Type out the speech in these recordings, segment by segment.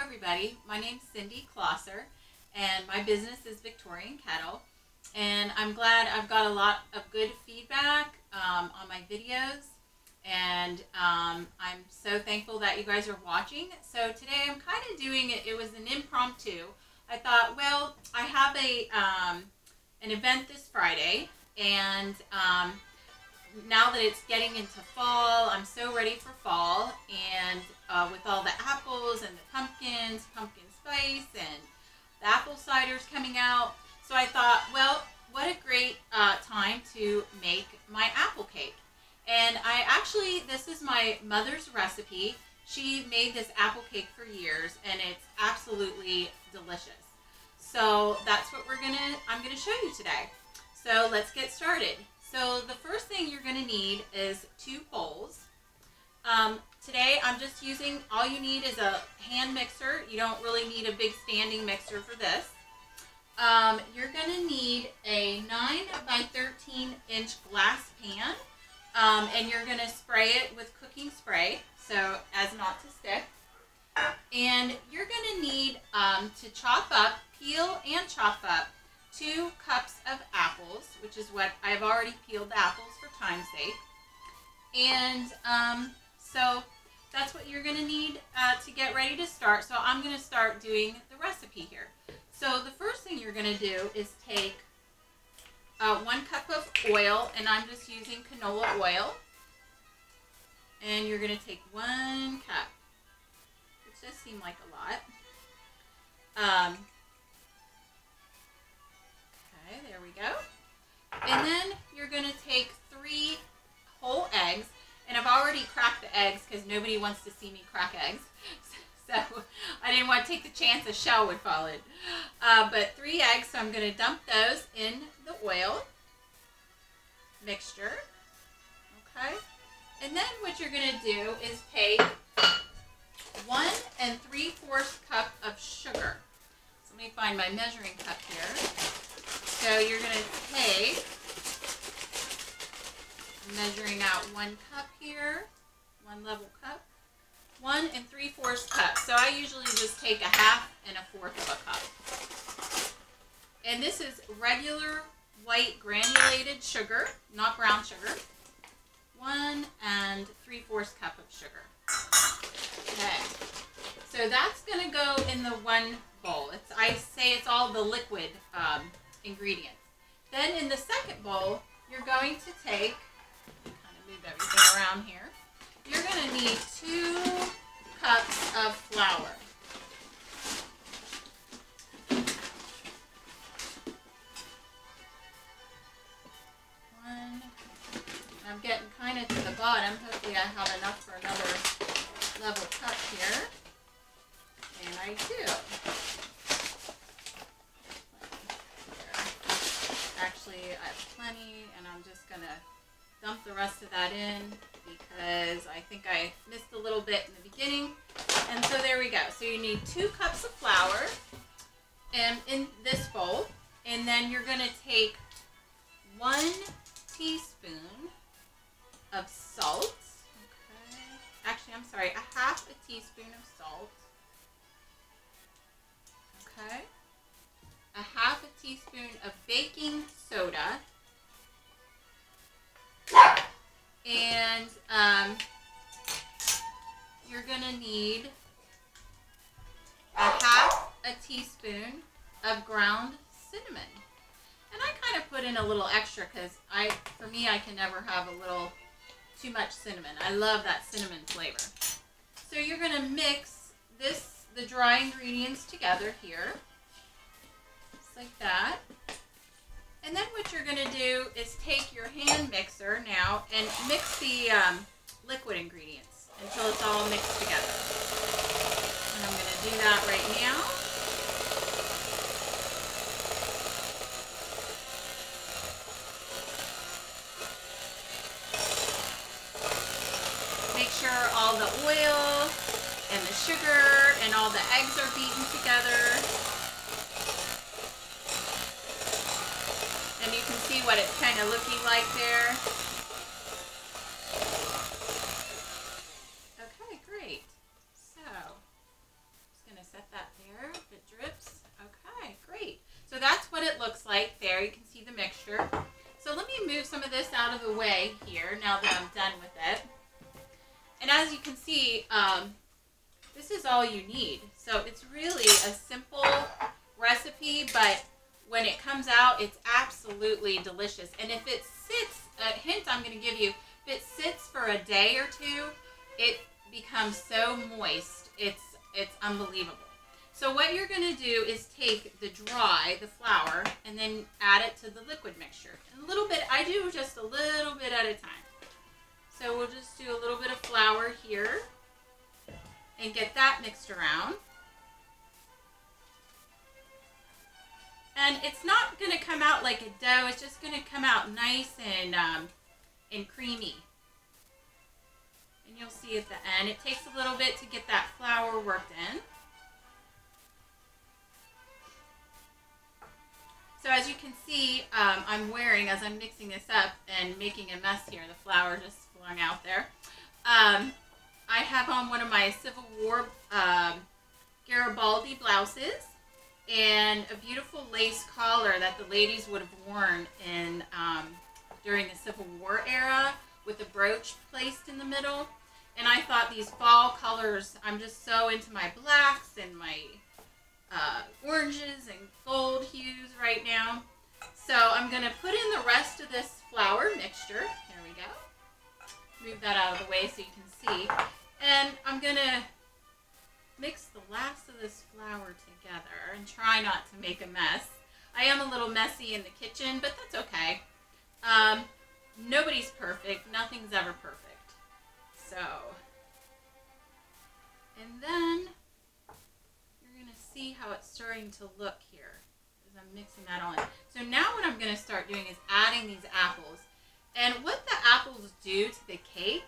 everybody, my name's Cindy Closser and my business is Victorian Kettle, and I'm glad I've got a lot of good feedback on my videos, and I'm so thankful that you guys are watching. So today I'm kind of doing it, it was an impromptu. I thought, well, I have an event this Friday, and now that it's getting into fall, I'm so ready for fall, and with all the apples and the pumpkins, pumpkin spice, and the apple ciders coming out, so I thought, well, what a great time to make my apple cake. And this is my mother's recipe. She made this apple cake for years, and it's absolutely delicious. So that's what I'm gonna show you today. So let's get started. So the first thing you're going to need is 2 bowls. Today I'm just using, all you need is a hand mixer. You don't really need a big standing mixer for this. You're going to need a 9 by 13 inch glass pan, and you're going to spray it with cooking spray so as not to stick. And you're going to need to peel and chop up 2 cups of apples, which is what I've already peeled the apples for time's sake. And so that's what you're going to need to get ready to start. So I'm going to start doing the recipe here. So the first thing you're going to do is take 1 cup of oil, and I'm just using canola oil. And you're going to take 1 cup, which does seem like a lot. Okay, there we go. And then you're going to take 3 whole eggs. And I've already cracked the eggs because nobody wants to see me crack eggs. So I didn't want to take the chance a shell would fall in. But 3 eggs, so I'm going to dump those in the oil mixture. Okay. And then what you're going to do is take 1 3/4 cup of sugar. So let me find my measuring cup here. So you're going to take, I'm measuring out 1 cup here, 1 level cup, 1 3/4 cup. So I usually just take 1/2 and 1/4 of a cup. And this is regular white granulated sugar, not brown sugar. 1 3/4 cup of sugar. Okay. So that's going to go in the 1 bowl. I say it's all the liquid ingredients. Then in the second bowl, you're going to take, kind of move everything around here, you're going to need 2 cups of flour. I'm getting kind of to the bottom. Hopefully I have enough for another level cup here. And I do. Actually, I have plenty, and I'm just going to dump the rest of that in because I think I missed a little bit in the beginning. And so there we go. So you need 2 cups of flour in this bowl, and then you're going to take 1 teaspoon of salt. Okay. Actually, I'm sorry, 1/2 teaspoon of salt. Okay. 1/2 teaspoon of baking soda. And you're going to need 1/2 teaspoon of ground cinnamon. And I kind of put in a little extra because for me, I can never have a little too much cinnamon. I love that cinnamon flavor. So you're going to mix the dry ingredients together here, just like that. And then what you're going to do is take your hand mixer now and mix the liquid ingredients until it's all mixed together. And I'm going to do that right now. Make sure all the oil and the sugar and all the eggs are beaten together. And you can see what it's kind of looking like there. Okay, great. So, just going to set looks like there. You can see the mixture. So let me move some of this out of the way here now that I'm done with it. And as you can see, this is all you need. So it's really a simple recipe, but when it comes out, it's absolutely delicious. And if it sits, a hint I'm going to give you, if it sits for a day or two, it becomes so moist. It's unbelievable. So what you're going to do is take the flour, and then add it to the liquid mixture. And a little bit, I do just a little bit at a time. So we'll just do a little bit of flour here and get that mixed around. And it's not going to come out like a dough. It's just going to come out nice and creamy. And you'll see at the end, it takes a little bit to get that flour worked in. So as you can see, I'm wearing, as I'm mixing this up and making a mess here, the flour just flung out there. I have on one of my Civil War Garibaldi blouses and a beautiful lace collar that the ladies would have worn in during the Civil War era with a brooch placed in the middle. And I thought these fall colors, I'm just so into my blacks and my oranges and gold hues right now. So I'm going to put in the rest of this flour mixture. There we go. Move that out of the way so you can see. And I'm going to mix the last of this flour together and try not to make a mess. I am a little messy in the kitchen, but that's okay. Nobody's perfect. Nothing's ever perfect. So, and then you're going to see how it's starting to look here as I'm mixing that on. So now what I'm going to start doing is adding these apples. And what the apples do to the cake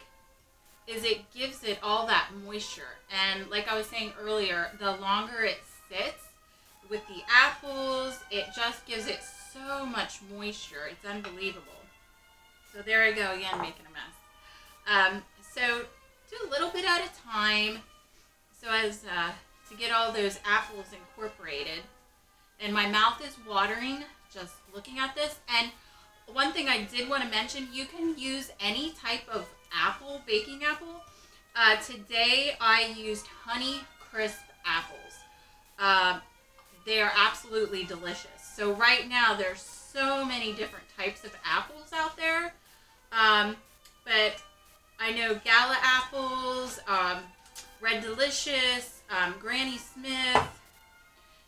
is it gives it all that moisture. And like I was saying earlier, the longer it sits with the apples, it just gives it so much moisture. It's unbelievable. So there I go again, making a mess. So do a little bit at a time so as to get all those apples incorporated. And my mouth is watering just looking at this. And one thing I did want to mention, you can use any type of apple, baking apple. Today I used Honey Crisp apples. They are absolutely delicious. So right now there's so many different types of apples out there. But I know Gala apples, Red Delicious, Granny Smith.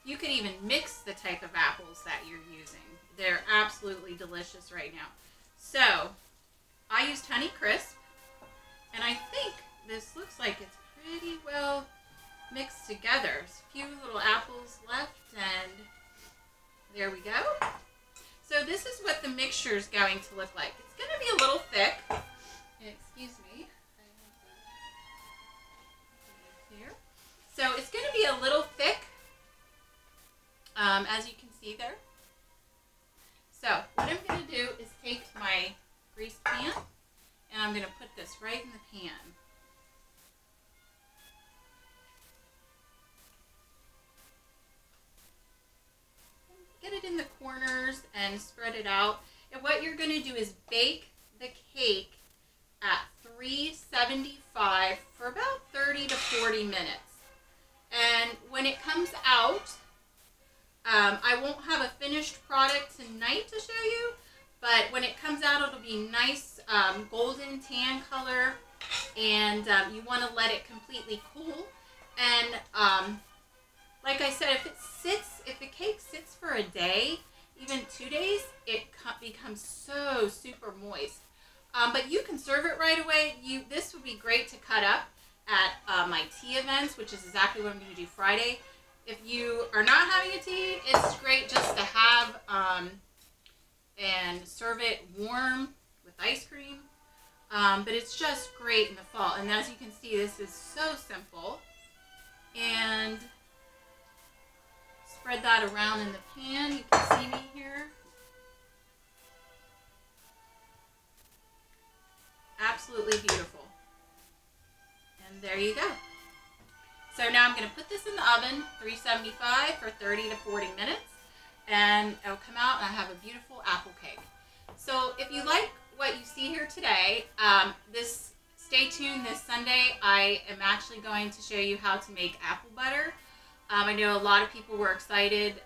You can even mix the type of apples that you're using. They're absolutely delicious right now. So I used Honey Crisp, and I think this looks like it's pretty well mixed together. There's a few little apples left, and there we go. So this is what the mixture is going to look like. It's going to be a little thick. Excuse me. Here. So it's going to be a little thick, as you can see there. So what I'm going to do is take my greased pan, and I'm going to put this right in the pan. Get it in the corners and spread it out. And what you're going to do is bake the cake at 375 for about 30 to 40 minutes. And when it comes out, I won't have a finished product tonight to show you, but when it comes out, it'll be nice golden tan color, and you want to let it completely cool. And like I said, if the cake sits for a day, even 2 days, it becomes so super moist. But you can serve it right away. This would be great to cut up at my tea events, which is exactly what I'm going to do Friday. If you are not having a tea, it's great just to have and serve it warm with ice cream. But it's just great in the fall. And as you can see, this is so simple. And spread that around in the pan. You can see me here. Absolutely beautiful. And there you go. So now I'm going to put this in the oven, 375 for 30 to 40 minutes. and it'll come out and I have a beautiful apple cake. So if you like what you see here today, stay tuned this Sunday. I am actually going to show you how to make apple butter. I know a lot of people were excited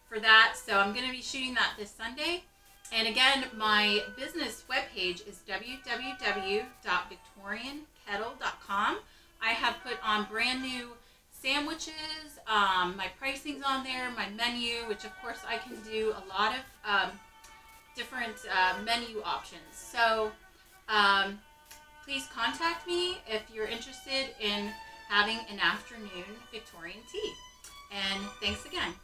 for that, so I'm going to be shooting that this Sunday. And again, my business webpage is www.victoriankettle.com. I have put on brand new sandwiches, my pricing's on there, my menu, which of course I can do a lot of different menu options. So please contact me if you're interested in having an afternoon Victorian tea. And thanks again.